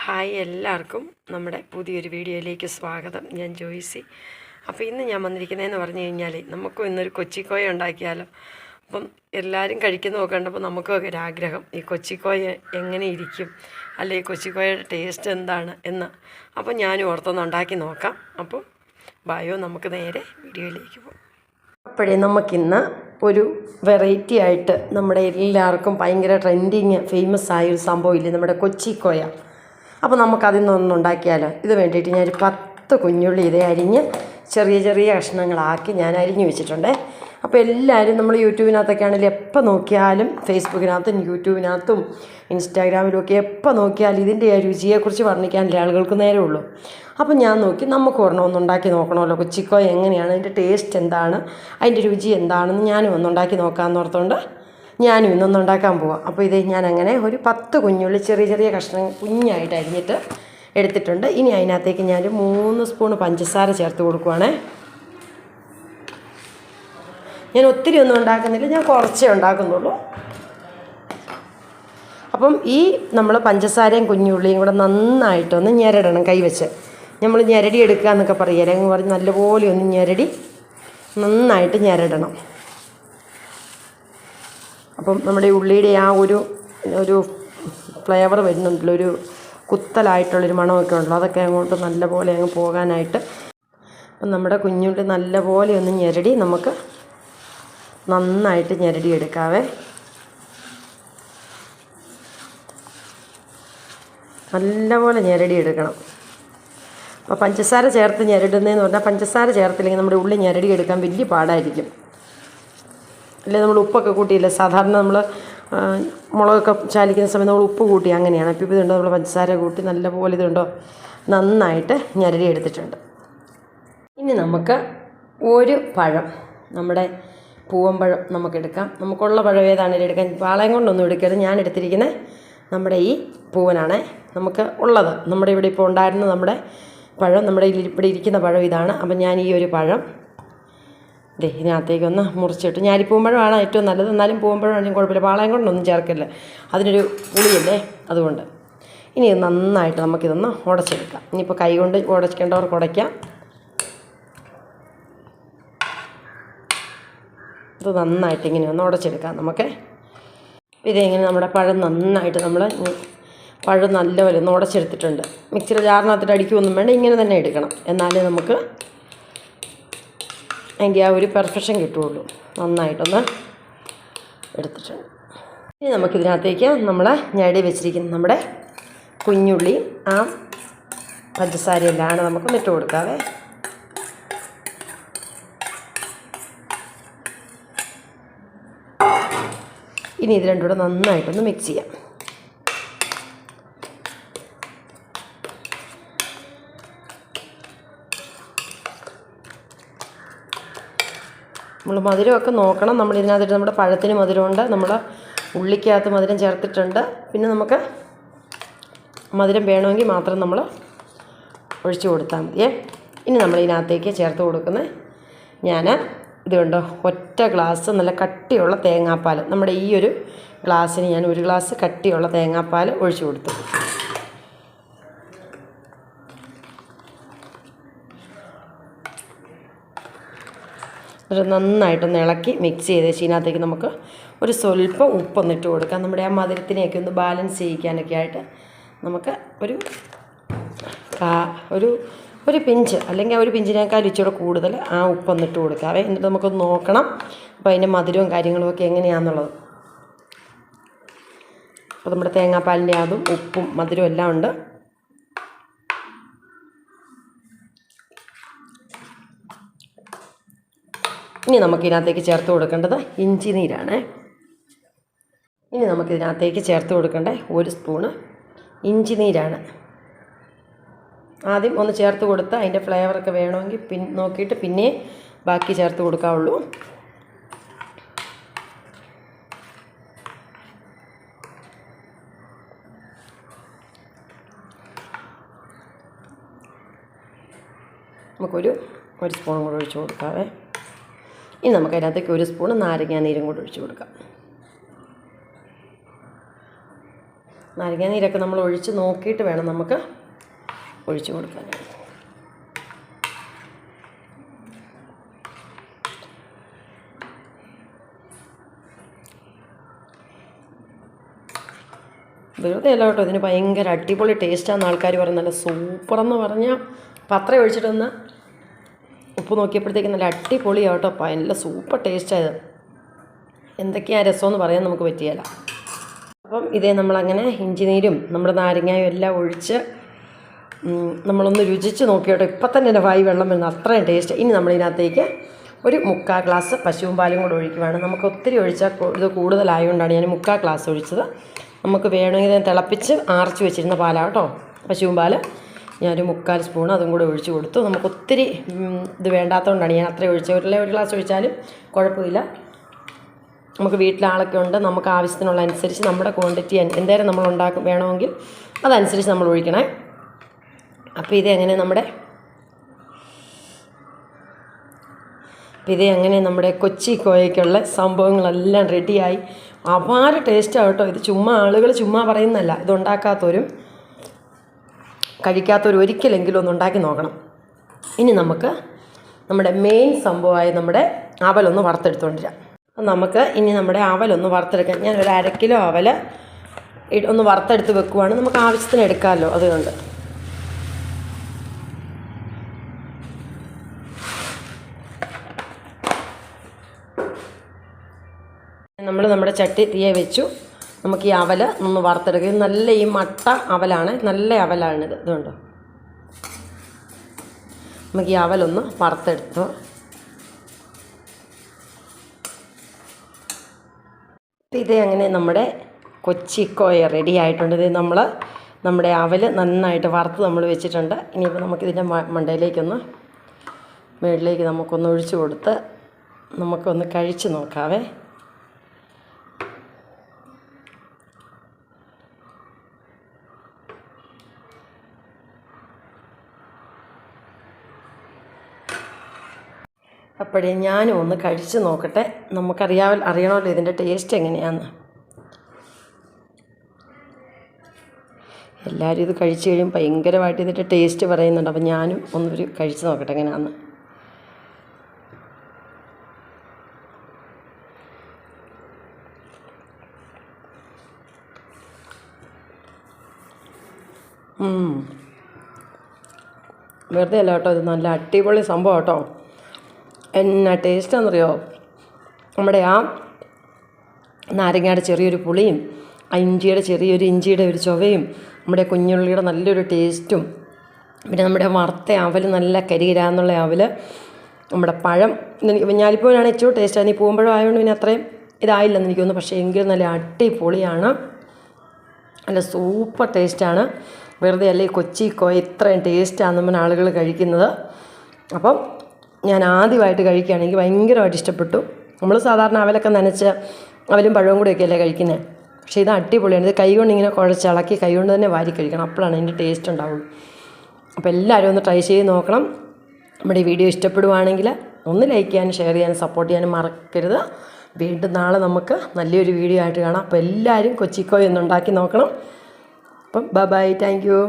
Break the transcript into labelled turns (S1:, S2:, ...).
S1: Hi എല്ലാവർക്കും നമ്മുടെ പുതിയൊരു വീഡിയോയിലേക്ക് സ്വാഗതം. ഞാൻ ജോയ്സി. അപ്പോൾ ഇന്ന് ഞാൻ വന്നിരിക്കുന്നതെന്ന് പറഞ്ഞു കഴിഞ്ഞാൽ നമുക്കും ഇന്നൊരു കൊച്ചിക്കോയ ഉണ്ടാക്കിയാലോ. അപ്പം എല്ലാവരും കഴിക്കുന്നത് കണ്ടപ്പോൾ നമുക്കൊക്കെ ഒരാഗ്രഹം, ഈ കൊച്ചിക്കോയ എങ്ങനെ ഇരിക്കും, അല്ലെങ്കിൽ കൊച്ചിക്കോയയുടെ ടേസ്റ്റ് എന്താണ് എന്ന്. അപ്പം ഞാനും ഓർത്തൊന്ന് ഉണ്ടാക്കി നോക്കാം. അപ്പം ബായോ, നമുക്ക് നേരെ വീഡിയോയിലേക്ക് പോകാം. അപ്പോഴേ നമുക്കിന്ന് ഒരു വെറൈറ്റി ആയിട്ട് നമ്മുടെ എല്ലാവർക്കും ഭയങ്കര ട്രെൻഡിങ് ഫേമസ് ആയൊരു സംഭവമില്ലേ, നമ്മുടെ കൊച്ചിക്കോയ. അപ്പോൾ നമുക്കതിൽ നിന്നൊന്നും ഉണ്ടാക്കിയാലോ. ഇത് വേണ്ടിയിട്ട് ഞാനൊരു 10 കുഞ്ഞുള്ളി ഇതേ അരിഞ്ഞ് ചെറിയ ചെറിയ കഷ്ണങ്ങളാക്കി ഞാൻ അരിഞ്ഞ് വെച്ചിട്ടുണ്ട്. അപ്പോൾ എല്ലാവരും നമ്മൾ യൂട്യൂബിനകത്തൊക്കെ ആണെങ്കിലും എപ്പോൾ നോക്കിയാലും ഫേസ്ബുക്കിനകത്തും യൂട്യൂബിനകത്തും ഇൻസ്റ്റാഗ്രാമിലും ഒക്കെ എപ്പോൾ നോക്കിയാലും ഇതിൻ്റെ ആ രുചിയെക്കുറിച്ച് വർണ്ണിക്കാനല്ലേ ആളുകൾക്ക് നേരമുള്ളൂ. അപ്പം ഞാൻ നോക്കി നമുക്ക് ഒരെണ്ണം ഉണ്ടാക്കി നോക്കണമല്ലോ. കൊച്ചിക്കോയ എങ്ങനെയാണ്, അതിൻ്റെ ടേസ്റ്റ് എന്താണ്, അതിൻ്റെ രുചി എന്താണെന്ന് ഞാനും ഒന്നുണ്ടാക്കി നോക്കാമെന്ന് ഓർത്തുകൊണ്ട് ഞാനും ഇന്നൊന്നുണ്ടാക്കാൻ പോവാം. അപ്പോൾ ഇത് ഞാനങ്ങനെ ഒരു 10 കുഞ്ഞുള്ളി ചെറിയ ചെറിയ കഷ്ണം കുഞ്ഞായിട്ട് അരിഞ്ഞിട്ട് എടുത്തിട്ടുണ്ട്. ഇനി അതിനകത്തേക്ക് ഞാൻ 3 സ്പൂൺ പഞ്ചസാര ചേർത്ത് കൊടുക്കുവാണേ. ഞാൻ ഒത്തിരി ഒന്നും ഉണ്ടാക്കുന്നില്ല, ഞാൻ കുറച്ചേ ഉണ്ടാക്കുന്നുള്ളൂ. അപ്പം ഈ നമ്മൾ പഞ്ചസാരയും കുഞ്ഞുള്ളിയും കൂടെ നന്നായിട്ടൊന്ന് ഞെരടണം. കൈവച്ച് നമ്മൾ ഞെരടി എടുക്കുക എന്നൊക്കെ പറയുക, അങ്ങ് പറഞ്ഞ് നല്ലപോലെ ഒന്ന് ഞെരടി നന്നായിട്ട് ഞെരടണം. അപ്പം നമ്മുടെ ഉള്ളിയുടെ ആ ഒരു ഫ്ലേവർ വരുന്നുണ്ടല്ലോ, ഒരു കുത്തലായിട്ടുള്ളൊരു മണമൊക്കെ ഉണ്ടല്ലോ, അതൊക്കെ അങ്ങോട്ട് നല്ലപോലെ അങ്ങ് പോകാനായിട്ട്. അപ്പം നമ്മുടെ കുഞ്ഞുള്ളി നല്ലപോലെ ഒന്ന് ഞെരടി നമുക്ക് നന്നായിട്ട് ഞെരടി എടുക്കാവേ. നല്ലപോലെ ഞെരടി എടുക്കണം. അപ്പോൾ പഞ്ചസാര ചേർത്ത് ഞെരടുന്നതെന്ന് പറഞ്ഞാൽ, പഞ്ചസാര ചേർത്തില്ലെങ്കിൽ നമ്മുടെ ഉള്ളി ഞെരടി എടുക്കാൻ വലിയ പാടായിരിക്കും. അല്ലെ നമ്മൾ ഉപ്പൊക്കെ കൂട്ടിയില്ല, സാധാരണ നമ്മൾ മുളകൊക്കെ ചാലിക്കുന്ന സമയത്ത് നമ്മൾ ഉപ്പ് കൂട്ടി അങ്ങനെയാണ്. അപ്പോൾ ഇതുണ്ടോ, നമ്മൾ പഞ്ചസാര കൂട്ടി നല്ലപോലെ ഇതുണ്ടോ നന്നായിട്ട് ഞെരടി എടുത്തിട്ടുണ്ട്. ഇനി നമുക്ക് ഒരു പഴം, നമ്മുടെ പൂവമ്പഴം നമുക്കെടുക്കാം. നമുക്കുള്ള പഴം ഏതാണെങ്കിലും എടുക്കാം, പാളയം കൊണ്ടൊന്നും എടുക്കരുത്. ഞാൻ എടുത്തിരിക്കുന്നത് നമ്മുടെ ഈ പൂവനാണ് നമുക്ക് ഉള്ളത്. നമ്മുടെ ഇവിടെ ഇപ്പോൾ ഉണ്ടായിരുന്ന നമ്മുടെ പഴം, നമ്മുടെ ഇവിടെ ഇരിക്കുന്ന പഴം ഇതാണ്. അപ്പം ഞാൻ ഈ ഒരു പഴം ഇതിനകത്തേക്കൊന്ന് മുറിച്ചിട്ട്, ഞാലിപ്പൂമ്പഴമാണ് ഏറ്റവും നല്ലത്, എന്നാലും പൂവമ്പഴമാണെങ്കിലും കുഴപ്പമില്ല, പാളയം കൊണ്ടൊന്നും ചേർക്കില്ല, അതിനൊരു പുളിയല്ലേ, അതുകൊണ്ട്. ഇനി ഇത് നന്നായിട്ട് നമുക്കിതൊന്ന് ഉടച്ചെടുക്കാം. ഇനിയിപ്പോൾ കൈ കൊണ്ട് ഉടയ്ക്കേണ്ടവർക്ക് ഉടയ്ക്കാം. ഇത് നന്നായിട്ട് ഇങ്ങനെ ഒന്ന് ഉടച്ചെടുക്കാം നമുക്ക്. ഇതെങ്ങനെ നമ്മുടെ പഴം നന്നായിട്ട് പഴം നല്ലപോലെ ഒന്ന് ഉടച്ചെടുത്തിട്ടുണ്ട്. മിക്സിയുടെ ജാറിനകത്തിട്ട് അടിക്കുകയൊന്നും വേണ്ട, ഇങ്ങനെ തന്നെ എടുക്കണം, എന്നാലേ നമുക്ക് അതിൻ്റെ ആ ഒരു പെർഫെക്ഷൻ കിട്ടുകയുള്ളൂ. നന്നായിട്ടൊന്ന് എടുത്തിട്ടുണ്ട്. ഇനി നമുക്കിതിനകത്തേക്ക് നമ്മൾ ഞെരടി വെച്ചിരിക്കുന്ന നമ്മുടെ കുഞ്ഞുള്ളി ആ പഞ്ചസാരയെല്ലാം നമുക്ക് ഇട്ട് കൊടുക്കാവേ. ഇനി ഇത് രണ്ടും കൂടെ നന്നായിട്ടൊന്ന് മിക്സ് ചെയ്യാം. നമ്മൾ മധുരമൊക്കെ നോക്കണം. നമ്മളിതിനകത്തിട്ട് നമ്മുടെ പഴത്തിന് മധുരമുണ്ട്, നമ്മൾ ഉള്ളിക്കകത്ത് മധുരം ചേർത്തിട്ടുണ്ട്. പിന്നെ നമുക്ക് മധുരം വേണമെങ്കിൽ മാത്രം നമ്മൾ ഒഴിച്ച് കൊടുത്താൽ മതിയേ. ഇനി നമ്മളിതിനകത്തേക്ക് ചേർത്ത് കൊടുക്കുന്നത്, ഞാൻ ഇതുണ്ടോ ഒറ്റ ഗ്ലാസ് നല്ല കട്ടിയുള്ള തേങ്ങാപ്പാൽ, നമ്മുടെ ഈ ഒരു ഗ്ലാസ്സിന് ഞാൻ 1 ഗ്ലാസ് കട്ടിയുള്ള തേങ്ങാപ്പാൽ ഒഴിച്ച് കൊടുത്തു. എന്നിട്ട് നന്നായിട്ടൊന്ന് ഇളക്കി മിക്സ് ചെയ്ത് ഇതിനകത്തേക്ക് നമുക്ക് ഒരു സ്വല്പം ഉപ്പൊന്നിട്ട് കൊടുക്കാം. നമ്മുടെ ആ മധുരത്തിനെയൊക്കെ ഒന്ന് ബാലൻസ് ചെയ്യിക്കാനൊക്കെ ആയിട്ട് നമുക്ക് ഒരു പിഞ്ച്, അല്ലെങ്കിൽ ഒരു പിഞ്ചിനേക്കാൾ ഇച്ചിരി കൂടുതൽ ആ ഉപ്പൊന്നിട്ട് കൊടുക്കാവേ. എന്നിട്ട് നമുക്കൊന്ന് നോക്കണം അപ്പോൾ അതിൻ്റെ മധുരവും കാര്യങ്ങളും ഒക്കെ എങ്ങനെയാണെന്നുള്ളത്. അപ്പോൾ നമ്മുടെ തേങ്ങാപ്പാലിൻ്റെ അതും ഉപ്പും മധുരവും എല്ലാം ഉണ്ട്. ഇനി നമുക്കിതിനകത്തേക്ക് ചേർത്ത് കൊടുക്കേണ്ടത് ഇഞ്ചി നീരാണ്. ഇനി നമുക്കിതിനകത്തേക്ക് ചേർത്ത് കൊടുക്കേണ്ട 1 സ്പൂണ് ഇഞ്ചി നീരാണ്. ആദ്യം ഒന്ന് ചേർത്ത് കൊടുത്ത് അതിൻ്റെ ഫ്ലേവറൊക്കെ വേണമെങ്കിൽ നോക്കിയിട്ട് പിന്നെ ബാക്കി ചേർത്ത് കൊടുക്കാവുള്ളൂ. നമുക്കൊരു 1 സ്പൂൺ കൂടെ ഒഴിച്ച് കൊടുക്കാവേ. ഇനി നമുക്കതിനകത്തേക്ക് 1 സ്പൂൺ നാരങ്ങാ നീരും കൂടെ ഒഴിച്ച് കൊടുക്കാം. നാരങ്ങാനീരൊക്കെ നമ്മൾ ഒഴിച്ച് നോക്കിയിട്ട് വേണം നമുക്ക് ഒഴിച്ച് കൊടുക്കാൻ. വെറുതെ അല്ല കേട്ടോ, ഇതിന് ഭയങ്കര അടിപൊളി ടേസ്റ്റാണെന്ന് ആൾക്കാർ പറയും. നല്ല സൂപ്പറെന്ന് പറഞ്ഞാൽ പത്രം ഒഴിച്ചിട്ടൊന്ന് ഉപ്പ് നോക്കിയപ്പോഴത്തേക്ക് നല്ല അടിപൊളിയാണ് കേട്ടോ. നല്ല സൂപ്പർ ടേസ്റ്റായത്. എന്തൊക്കെയാണ് രസമെന്ന് പറയാൻ നമുക്ക് പറ്റിയല്ല. അപ്പം ഇതേ നമ്മളങ്ങനെ ഇഞ്ചി നീരും നമ്മുടെ നാരങ്ങയും എല്ലാം ഒഴിച്ച് നമ്മളൊന്ന് രുചിച്ച് നോക്കി കേട്ടോ. ഇപ്പം തന്നെ എൻ്റെ വായി വെള്ളം വരുന്നത്, അത്രയും ടേസ്റ്റ്. ഇനി നമ്മളിതിനകത്തേക്ക് ഒരു 3/4 ഗ്ലാസ് പശുവും പാലും കൂടെ ഒഴിക്കുവാണ്. നമുക്ക് ഒത്തിരി ഒഴിച്ചാൽ ഇത് കൂടുതലായതുകൊണ്ടാണ് ഞാൻ 3/4 ഗ്ലാസ് ഒഴിച്ചത്. നമുക്ക് വേണമെങ്കിൽ തിളപ്പിച്ച് ആർച്ച് വെച്ചിരുന്ന പാലാണ് കേട്ടോ പശുവും പാല്. ഞാനൊരു 3/4 സ്പൂൺ അതും കൂടെ ഒഴിച്ച് കൊടുത്തു. നമുക്ക് ഒത്തിരി ഇത് വേണ്ടാത്തതുകൊണ്ടാണ് ഞാൻ അത്രയും ഒഴിച്ചത്. ഒരു ഗ്ലാസ് ഒഴിച്ചാലും കുഴപ്പമില്ല. നമുക്ക് വീട്ടിലാളൊക്കെ ഉണ്ട്, നമുക്ക് ആവശ്യത്തിനുള്ള അനുസരിച്ച് നമ്മുടെ ക്വാണ്ടിറ്റി എന്തേരം നമ്മൾ ഉണ്ടാക്കും വേണമെങ്കിൽ അതനുസരിച്ച് നമ്മൾ ഒഴിക്കണേ. അപ്പോൾ ഇതേ നമ്മുടെ കൊച്ചി കോയയ്ക്കുള്ള സംഭവങ്ങളെല്ലാം റെഡിയായി. അപാര ടേസ്റ്റാണ് കേട്ടോ. ഇത് ആളുകൾ ചുമ്മാ പറയുന്നതല്ല, ഇതുണ്ടാക്കാത്തവരും കഴിക്കാത്തവരും ഒരിക്കലെങ്കിലും ഒന്ന് ഉണ്ടാക്കി നോക്കണം. ഇനി നമുക്ക് നമ്മുടെ മെയിൻ സംഭവമായ നമ്മുടെ അവലൊന്ന് വറുത്തെടുത്തുകൊണ്ടിരാം. നമുക്ക് ഇനി നമ്മുടെ അവലൊന്ന് വറുത്തെടുക്കാം. ഞാനൊരു 1/2 കിലോ അവൽ ഒന്ന് വറുത്തെടുത്ത് വെക്കുവാണ്. നമുക്ക് ആവശ്യത്തിന് എടുക്കാമല്ലോ, അതുകൊണ്ട്. നമ്മുടെ ചട്ടി തീയെ വെച്ചു. നമുക്ക് ഈ അവൽ ഒന്ന് വറുത്തെടുക്കുക. നല്ല ഈ മട്ട അവലാണ്, നല്ല അവലാണിത്. ഇതുകൊണ്ട് നമുക്ക് ഈ അവലൊന്ന് വറുത്തെടുത്തു. ഇതേ അങ്ങനെ നമ്മുടെ കൊച്ചിക്കോയ റെഡി ആയിട്ടുണ്ട്. ഇത് നമ്മുടെ അവൽ നന്നായിട്ട് വറുത്ത് നമ്മൾ വെച്ചിട്ടുണ്ട്. ഇനിയിപ്പോൾ നമുക്കിതിൻ്റെ മണ്ടയിലേക്കൊന്ന് മുകളിലേക്ക് നമുക്കൊന്ന് ഒഴിച്ച് കൊടുത്ത് നമുക്കൊന്ന് കഴിച്ച് നോക്കാവേ. അപ്പോഴേ ഞാനും ഒന്ന് കഴിച്ച് നോക്കട്ടെ. അറിയണമല്ലോ ഇതിൻ്റെ ടേസ്റ്റ് എങ്ങനെയാണെന്ന്. എല്ലാവരും ഇത് കഴിച്ച് കഴിയും ഭയങ്കരമായിട്ട് ഇതിൻ്റെ ടേസ്റ്റ് പറയുന്നുണ്ട്. അപ്പോൾ ഞാനും ഒന്നൊരു കഴിച്ച് നോക്കട്ടെ എങ്ങനെയാണെന്ന്. വെറുതെ അല്ല കേട്ടോ, ഇത് നല്ല അടിപൊളി സംഭവം കേട്ടോ. എന്നാ ടേസ്റ്റാണെന്നറിയോ? നമ്മുടെ ആ നാരങ്ങയുടെ ചെറിയൊരു പുളിയും ആ ഇഞ്ചിയുടെ ഒരു ചുവയും നമ്മുടെ കുഞ്ഞുള്ളിയുടെ നല്ലൊരു ടേസ്റ്റും പിന്നെ നമ്മുടെ വറുത്ത അവൽ നല്ല കരികിരാന്നുള്ള അവൽ, നമ്മുടെ പഴം. ഞാലിപ്പോഴാണ് ഏറ്റവും ടേസ്റ്റാണ്. ഈ പൂമ്പഴം ആയതുകൊണ്ട് പിന്നെ അത്രയും ഇതായില്ലെന്ന് എനിക്ക് തോന്നുന്നു. പക്ഷേ എങ്കിലും നല്ല അടിപൊളിയാണ്, നല്ല സൂപ്പർ ടേസ്റ്റാണ്. വെറുതെ അല്ലേ കൊച്ചിക്കോയ ഇത്രയും ടേസ്റ്റാണ് നമ്മൾ ആളുകൾ കഴിക്കുന്നത്. അപ്പം ഞാൻ ആദ്യമായിട്ട് കഴിക്കുകയാണ്, എനിക്ക് ഭയങ്കരമായിട്ട് ഇഷ്ടപ്പെട്ടു. നമ്മൾ സാധാരണ അവലൊക്കെ നനച്ച് അവലും പഴവും കൂടെയൊക്കെയല്ലേ കഴിക്കുന്നത്. പക്ഷേ ഇത് അടിപൊളിയാണ്. ഇത് കൈകൊണ്ട് ഇങ്ങനെ കുഴച്ചിളക്കി കൈകൊണ്ട് തന്നെ വാരി കഴിക്കണം, അപ്പോഴാണ് അതിൻ്റെ ടേസ്റ്റ് ഉണ്ടാവുള്ളൂ. അപ്പോൾ എല്ലാവരും ഒന്ന് ട്രൈ ചെയ്ത് നോക്കണം. നമ്മുടെ ഈ വീഡിയോ ഇഷ്ടപ്പെടുവാണെങ്കിൽ ഒന്ന് ലൈക്ക് ചെയ്യാനും ഷെയർ ചെയ്യാനും സപ്പോർട്ട് ചെയ്യാനും മറക്കരുത്. വീണ്ടും നാളെ നമുക്ക് നല്ലൊരു വീഡിയോ ആയിട്ട് കാണാം. അപ്പോൾ എല്ലാവരും കൊച്ചിക്കോയ ഒന്ന് ഉണ്ടാക്കി നോക്കണം. അപ്പം ബൈ, താങ്ക് യു.